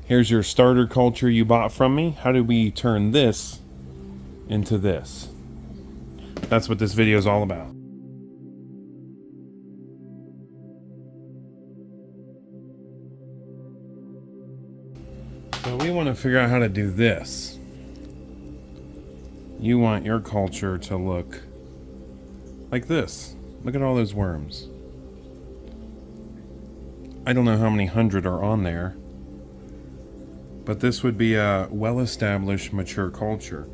Here's your starter culture you bought from me. How do we turn this into this? That's what this video is all about. So we want to figure out how to do this. You want your culture to look like this. Look at all those worms. I don't know how many hundred are on there, but this would be a well-established, mature culture.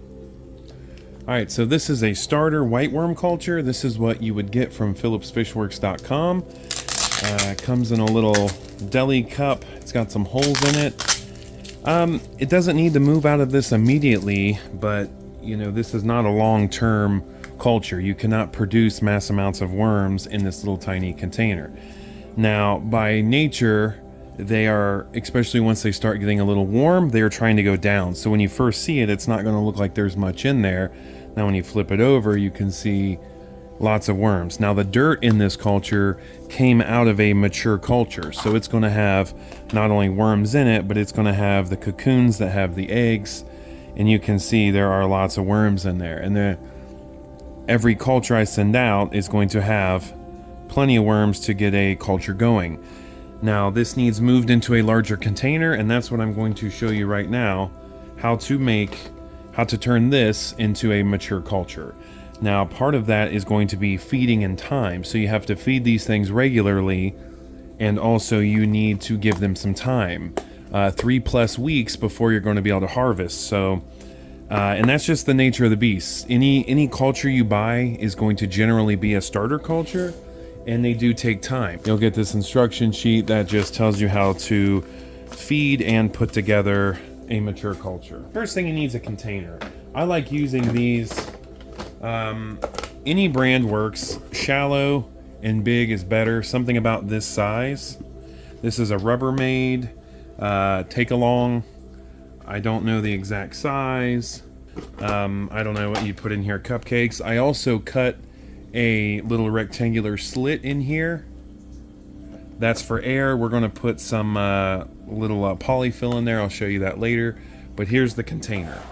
Alright, so this is a starter white worm culture. This is what you would get from phillipsfishworks.com. Comes in a little deli cup. It's got some holes in it. It doesn't need to move out of this immediately, but you know, this is not a long-term culture. You cannot produce mass amounts of worms in this little tiny container. Now, by nature, they are, especially once they start getting a little warm, they are trying to go down. So when you first see it, it's not going to look like there's much in there. Now when you flip it over, you can see lots of worms. Now the dirt in this culture came out of a mature culture, so it's going to have not only worms in it, but it's going to have the cocoons that have the eggs, and you can see there are lots of worms in there. And every culture I send out is going to have plenty of worms to get a culture going. Now this needs moved into a larger container, and that's what I'm going to show you right now, how to turn this into a mature culture. Now part of that is going to be feeding and time, so you have to feed these things regularly, and also you need to give them some time, 3+ weeks before you're going to be able to harvest. So and that's just the nature of the beast. Any culture you buy is going to generally be a starter culture, and they do take time. You'll get this instruction sheet that just tells you how to feed and put together a mature culture. First thing you need is a container. I like using these. Any brand works. Shallow and big is better. Something about this size. This is a Rubbermaid take along. I don't know the exact size. I don't know what you put in here. Cupcakes. I also cut a little rectangular slit in here. That's for air. We're going to put some little polyfill in there. I'll show you that later. But here's the container.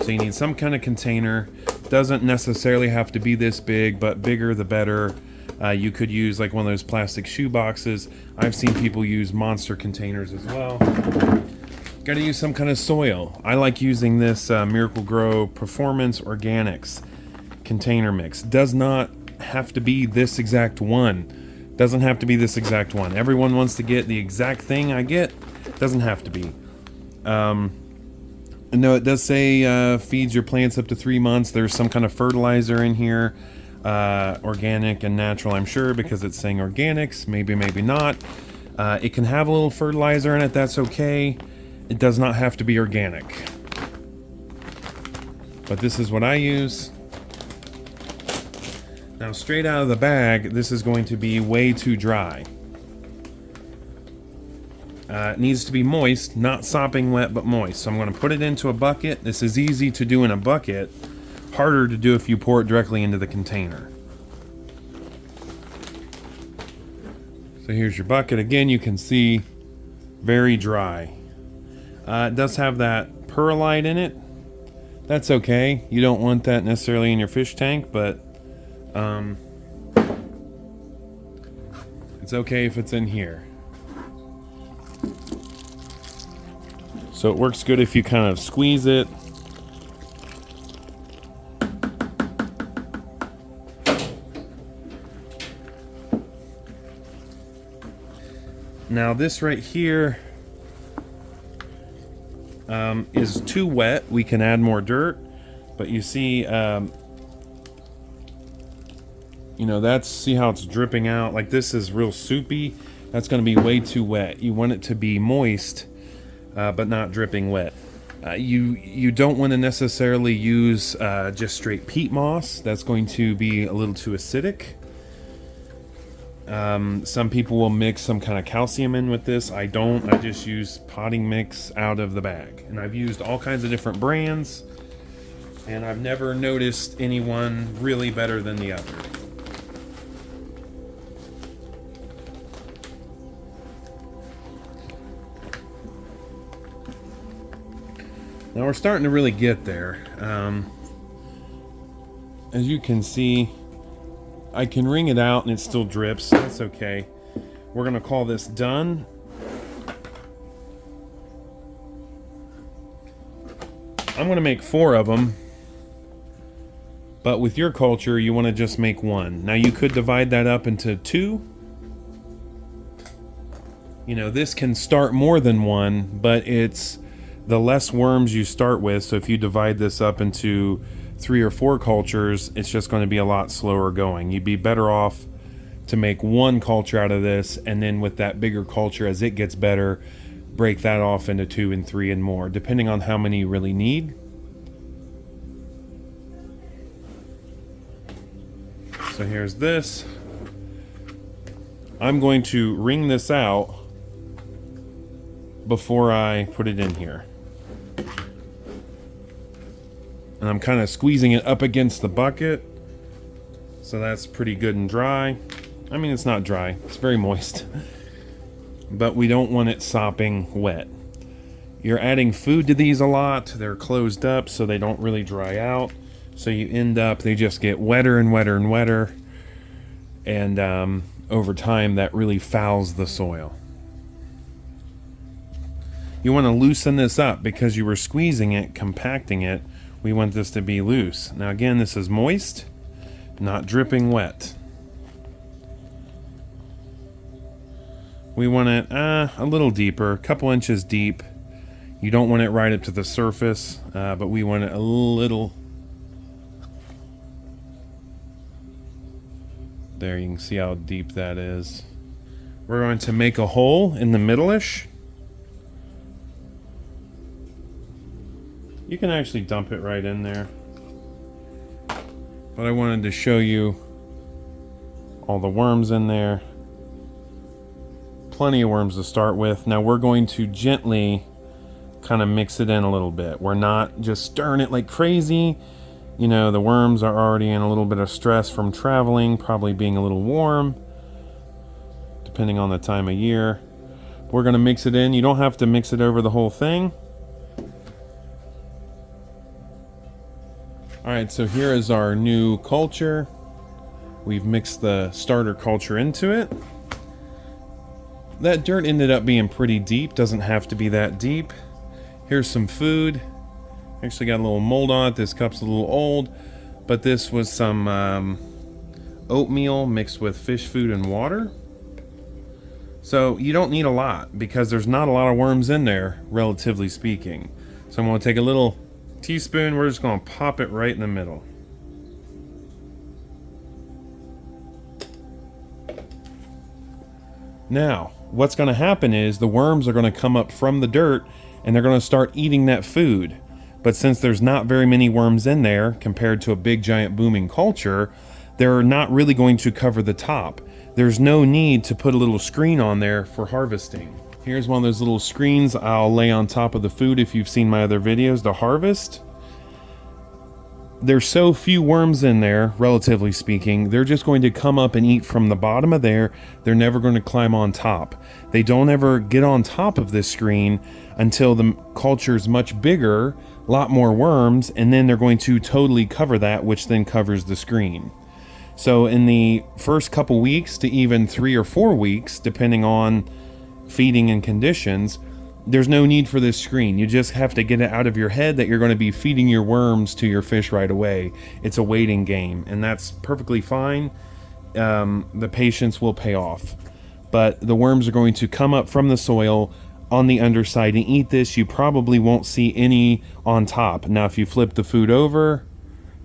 So you need some kind of container. Doesn't necessarily have to be this big, but bigger the better. You could use like one of those plastic shoe boxes. I've seen people use monster containers as well. Got to use some kind of soil. I like using this Miracle Grow Performance Organics container mix. Does not have to be this exact one. Doesn't have to be this exact one. Everyone wants to get the exact thing I get. Doesn't have to be. No, it does say feeds your plants up to 3 months. There's some kind of fertilizer in here. Organic and natural, I'm sure, because it's saying organics. Maybe, maybe not. It can have a little fertilizer in it. That's okay. It does not have to be organic. But this is what I use. Now, straight out of the bag, this is going to be way too dry. It needs to be moist, not sopping wet, but moist. So I'm going to put it into a bucket. This is easy to do in a bucket. Harder to do if you pour it directly into the container. So here's your bucket. Again, you can see very dry. It does have that perlite in it. That's okay. You don't want that necessarily in your fish tank, but it's okay if it's in here. So it works good if you kind of squeeze it. Now this right here is too wet. We can add more dirt, but you see, you know, see how it's dripping out? Like this is real soupy. That's going to be way too wet. You want it to be moist, but not dripping wet. You don't want to necessarily use just straight peat moss. That's going to be a little too acidic. Some people will mix some kind of calcium in with this. I don't. I just use potting mix out of the bag. And I've used all kinds of different brands, and I've never noticed anyone really better than the other. Now we're starting to really get there. As you can see, I can wring it out and it still drips. That's okay. We're gonna call this done. I'm gonna make 4 of them, but with your culture, you want to just make 1. Now you could divide that up into 2. You know, this can start more than 1, but it's the less worms you start with. So if you divide this up into 3 or 4 cultures, it's just going to be a lot slower going. You'd be better off to make 1 culture out of this, and then with that bigger culture, as it gets better, break that off into 2 and 3 and more, depending on how many you really need. So here's this. I'm going to wring this out before I put it in here. And I'm kind of squeezing it up against the bucket, so that's pretty good and dry. I mean, it's not dry, it's very moist, but we don't want it sopping wet. You're adding food to these a lot. They're closed up so they don't really dry out, so you end up, they just get wetter and wetter and wetter, and over time that really fouls the soil. You want to loosen this up because you were squeezing it, compacting it. We want this to be loose. Now again, this is moist, not dripping wet. We want it a little deeper, a couple inches deep. You don't want it right up to the surface, but we want it a little. There, you can see how deep that is. We're going to make a hole in the middle-ish. You can actually dump it right in there. But I wanted to show you all the worms in there. Plenty of worms to start with. Now we're going to gently kind of mix it in a little bit. We're not just stirring it like crazy. You know, the worms are already in a little bit of stress from traveling, probably being a little warm, depending on the time of year. We're going to mix it in. You don't have to mix it over the whole thing. Alright, so here is our new culture. We've mixed the starter culture into it. That dirt ended up being pretty deep. Doesn't have to be that deep. Here's some food. Actually got a little mold on it. This cup's a little old, but this was some oatmeal mixed with fish food and water. So you don't need a lot because there's not a lot of worms in there, relatively speaking. So I'm going to take a little teaspoon. We're just going to pop it right in the middle. Now, what's going to happen is the worms are going to come up from the dirt and they're going to start eating that food. But since there's not very many worms in there compared to a big giant booming culture, they're not really going to cover the top. There's no need to put a little screen on there for harvesting. Here's one of those little screens I'll lay on top of the food if you've seen my other videos to harvest. There's so few worms in there, relatively speaking, they're just going to come up and eat from the bottom of there. They're never going to climb on top. They don't ever get on top of this screen until the culture's much bigger, a lot more worms, and then they're going to totally cover that, which then covers the screen. So in the first couple weeks to even 3 or 4 weeks, depending on feeding and conditions, there's no need for this screen. You just have to get it out of your head that you're going to be feeding your worms to your fish right away. It's a waiting game, and that's perfectly fine. The patience will pay off. But the worms are going to come up from the soil on the underside and eat this. You probably won't see any on top. Now, if you flip the food over,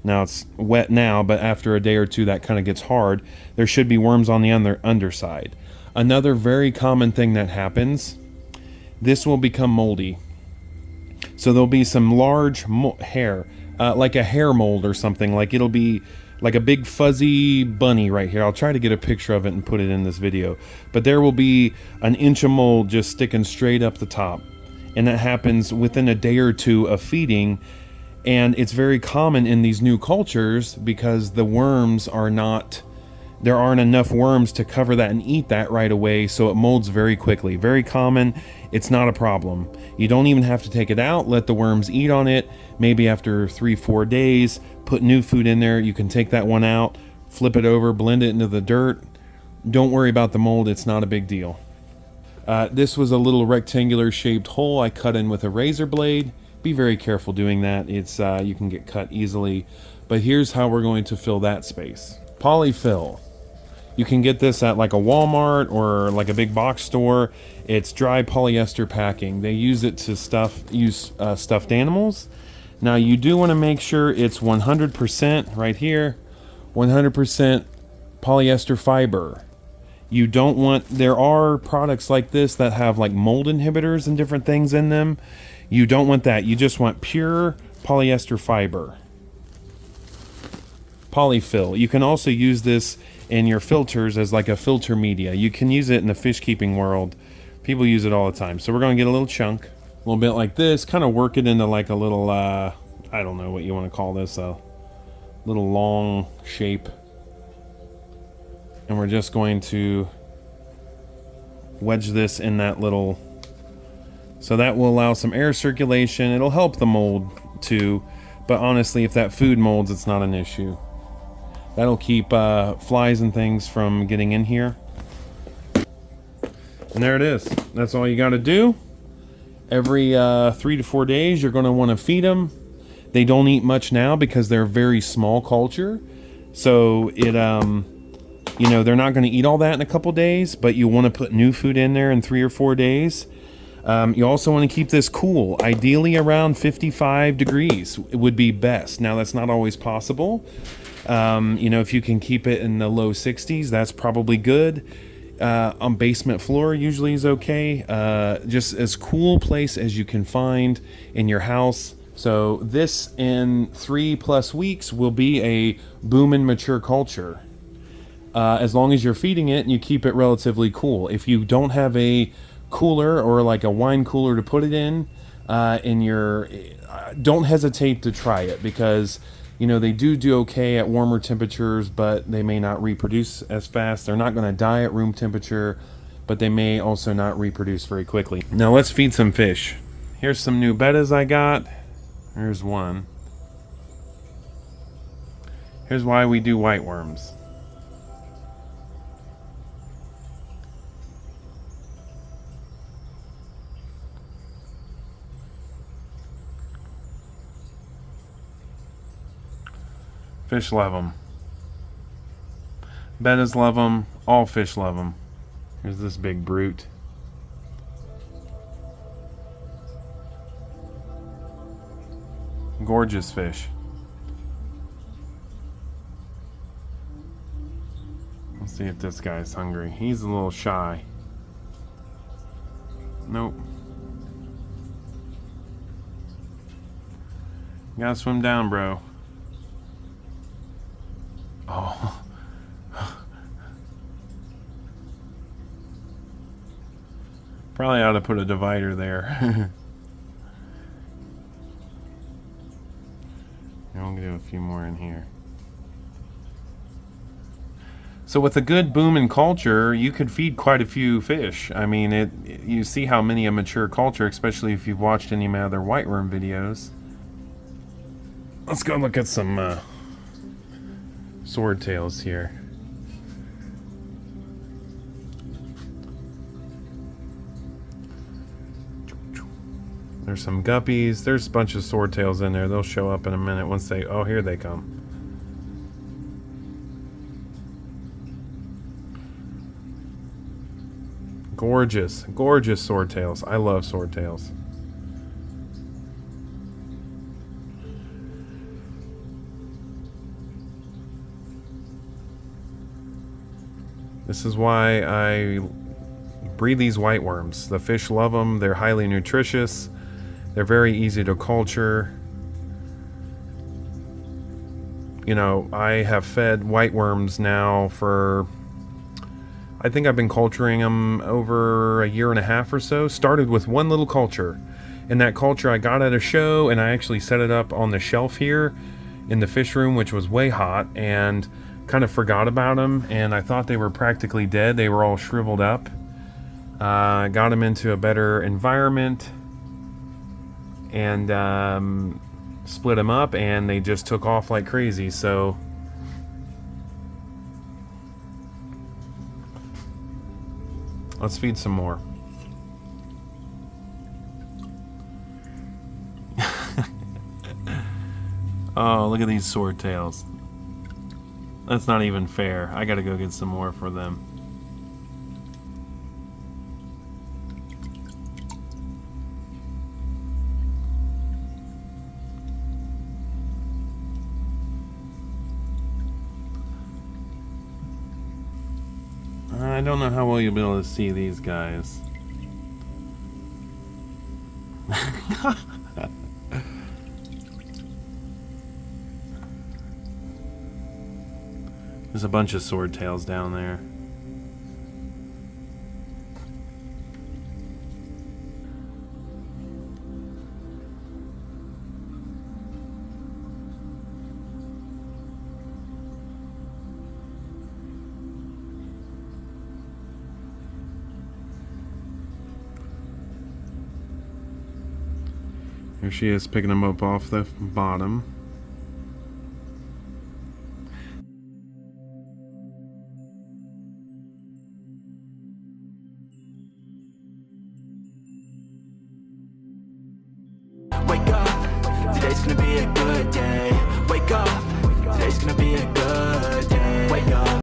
now it's wet now, but after a day or two that kind of gets hard. There should be worms on the underside. Another very common thing that happens, this will become moldy. So there'll be some large hair, like a hair mold or something. Like it'll be like a big fuzzy bunny right here. I'll try to get a picture of it and put it in this video. But there will be an inch of mold just sticking straight up the top. And that happens within a day or two of feeding. And it's very common in these new cultures because the worms are not there aren't enough worms to cover that and eat that right away, so it molds very quickly. Very common. It's not a problem. You don't even have to take it out. Let the worms eat on it. Maybe after 3-4 days, put new food in there. You can take that one out, flip it over, blend it into the dirt. Don't worry about the mold. It's not a big deal. This was a little rectangular shaped hole I cut in with a razor blade. Be very careful doing that. It's you can get cut easily. But here's how we're going to fill that space. Polyfill. You can get this at like a Walmart or like a big box store. It's dry polyester packing. They use it to use stuffed animals. Now you do want to make sure it's 100% right here, 100% polyester fiber. You don't want, there are products like this that have like mold inhibitors and different things in them. You don't want that. You just want pure polyester fiber. Polyfill. You can also use this in your filters as like a filter media. You can use it in the fish keeping world. People use it all the time. So we're going to get a little chunk, a little bit like this, kind of work it into like a little, I don't know what you want to call this, a little long shape. And we're just going to wedge this in that little, so that will allow some air circulation. It'll help the mold too, but honestly, if that food molds, it's not an issue. That'll keep flies and things from getting in here. And there it is. That's all you got to do. Every 3 to 4 days, you're going to want to feed them. They don't eat much now because they're a very small culture. So it, you know, they're not going to eat all that in a couple days, but you want to put new food in there in 3 or 4 days. You also want to keep this cool. Ideally around 55 degrees would be best. Now, that's not always possible. You know, if you can keep it in the low 60s, that's probably good. On basement floor usually is okay. Just as cool place as you can find in your house. So this in 3+ weeks will be a boomin' mature culture. As long as you're feeding it and you keep it relatively cool. If you don't have a cooler or like a wine cooler to put it in your, don't hesitate to try it, because you know, they do okay at warmer temperatures, but they may not reproduce as fast. They're not going to die at room temperature, but they may also not reproduce very quickly. Now let's feed some fish. Here's some new bettas I got. Here's one. Here's why we do white worms. Fish love them. Bettas love them. All fish love them. Here's this big brute. Gorgeous fish. Let's see if this guy's hungry. He's a little shy. Nope. You gotta swim down, bro. Oh. Probably ought to put a divider there. I'm gonna do a few more in here. So with a good boomin' culture, you could feed quite a few fish. I mean, you see how many a mature culture, especially if you've watched any of my other whiteworm videos. Let's go look at some swordtails here. There's some guppies. There's a bunch of swordtails in there. They'll show up in a minute once they... Oh, here they come. Gorgeous. Gorgeous swordtails. I love swordtails. This is why I breed these whiteworms. The fish love them. They're highly nutritious. They're very easy to culture. You know, I have fed whiteworms now for... I think I've been culturing them over a year and a half or so. Started with one little culture. And that culture I got at a show, and I actually set it up on the shelf here in the fish room, which was way hot. And kind of forgot about them, and I thought they were practically dead. They were all shriveled up. Got them into a better environment, and split them up, and they just took off like crazy. So let's feed some more. Oh, look at these swordtails. That's not even fair. I gotta go get some more for them. I don't know how well you'll be able to see these guys. There's a bunch of swordtails down there. Here she is, picking them up off the bottom. Wake up, today's gonna be a good day. Wake up, today's gonna be a good day. Wake up.